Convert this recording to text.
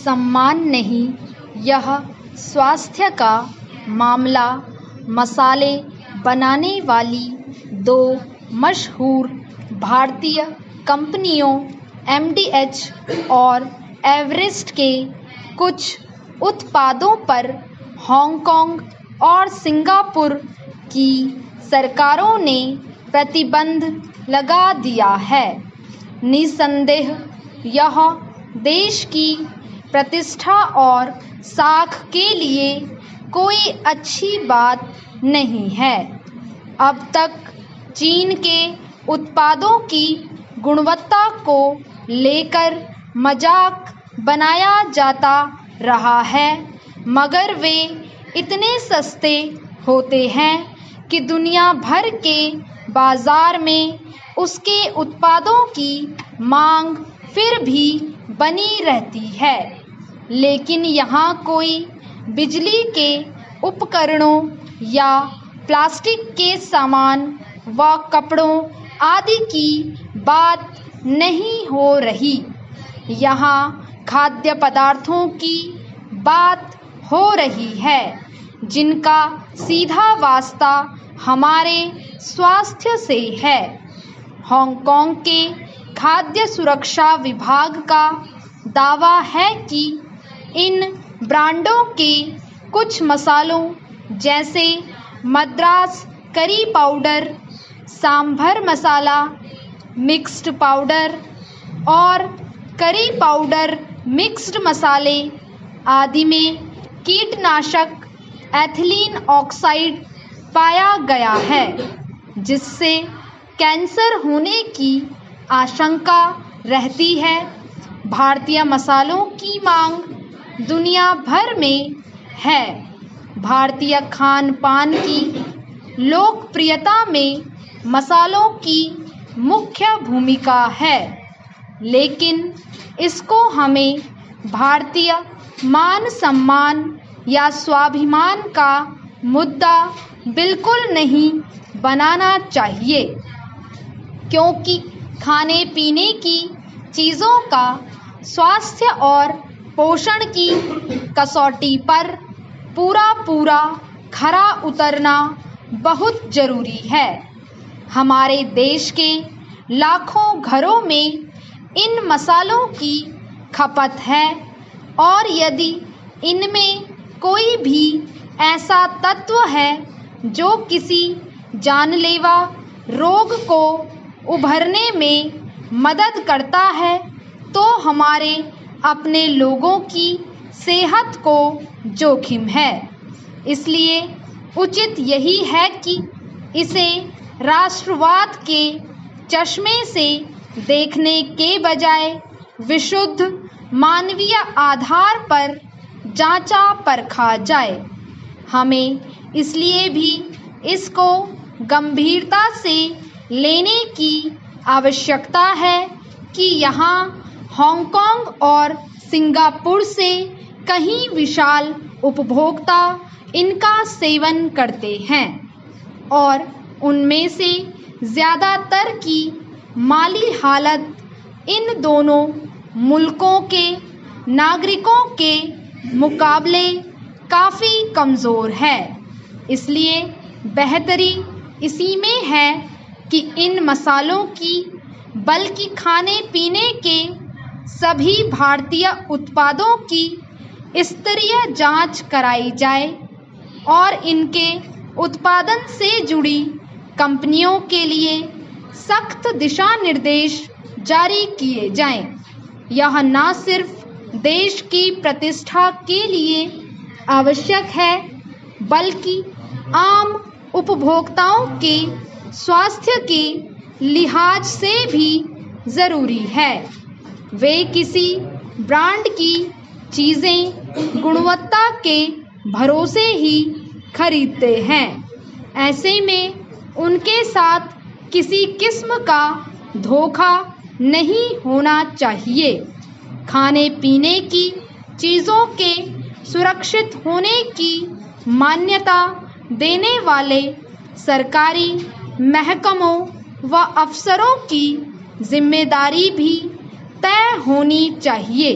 सम्मान नहीं। यह स्वास्थ्य का मामला मसाले बनाने वाली दो मशहूर भारतीय कंपनियों एमडीएच और एवरेस्ट के कुछ उत्पादों पर हांगकांग और सिंगापुर की सरकारों ने प्रतिबंध लगा दिया है। निसंदेह यह देश की प्रतिष्ठा और साख के लिए कोई अच्छी बात नहीं है। अब तक चीन के उत्पादों की गुणवत्ता को लेकर मजाक बनाया जाता रहा है, मगर वे इतने सस्ते होते हैं कि दुनिया भर के बाजार में उसके उत्पादों की मांग फिर भी बनी रहती है। लेकिन यहाँ कोई बिजली के उपकरणों या प्लास्टिक के सामान व कपड़ों आदि की बात नहीं हो रही। यहाँ खाद्य पदार्थों की बात हो रही है जिनका सीधा वास्ता हमारे स्वास्थ्य से है। हांगकांग के खाद्य सुरक्षा विभाग का दावा है कि इन ब्रांडों के कुछ मसालों जैसे Madras curry powder, sambar masala, mixed powder और करी पाउडर मिक्स्ड मसाले आदि में कीटनाशक एथिलीन ऑक्साइड पाया गया है, जिससे कैंसर होने की आशंका रहती है। भारतीय मसालों की मांग दुनिया भर में है। भारतीय खान पान की लोकप्रियता में मसालों की मुख्य भूमिका है, लेकिन इसको हमें भारतीय मान सम्मान या स्वाभिमान का मुद्दा बिल्कुल नहीं बनाना चाहिए, क्योंकि खाने पीने की चीज़ों का स्वास्थ्य और पोषण की कसौटी पर पूरा खरा उतरना बहुत ज़रूरी है। हमारे देश के लाखों घरों में इन मसालों की खपत है और यदि इनमें कोई भी ऐसा तत्व है जो किसी जानलेवा रोग को उभरने में मदद करता है, तो हमारे अपने लोगों की सेहत को जोखिम है। इसलिए उचित यही है कि इसे राष्ट्रवाद के चश्मे से देखने के बजाय विशुद्ध मानवीय आधार पर जांचा परखा जाए। हमें इसलिए भी इसको गंभीरता से लेने की आवश्यकता है कि यहाँ हांगकांग और सिंगापुर से कहीं विशाल उपभोक्ता इनका सेवन करते हैं और उनमें से ज़्यादातर की माली हालत इन दोनों मुल्कों के नागरिकों के मुकाबले काफ़ी कमज़ोर है। इसलिए बेहतरी इसी में है कि इन मसालों की बल्कि खाने पीने के सभी भारतीय उत्पादों की स्तरीय जांच कराई जाए और इनके उत्पादन से जुड़ी कंपनियों के लिए सख्त दिशा निर्देश जारी किए जाएं। यह न सिर्फ देश की प्रतिष्ठा के लिए आवश्यक है, बल्कि आम उपभोक्ताओं के स्वास्थ्य के लिहाज से भी ज़रूरी है। वे किसी ब्रांड की चीज़ें गुणवत्ता के भरोसे ही खरीदते हैं। ऐसे में उनके साथ किसी किस्म का धोखा नहीं होना चाहिए। खाने पीने की चीज़ों के सुरक्षित होने की मान्यता देने वाले सरकारी महकमों व अफसरों की जिम्मेदारी भी तय होनी चाहिए।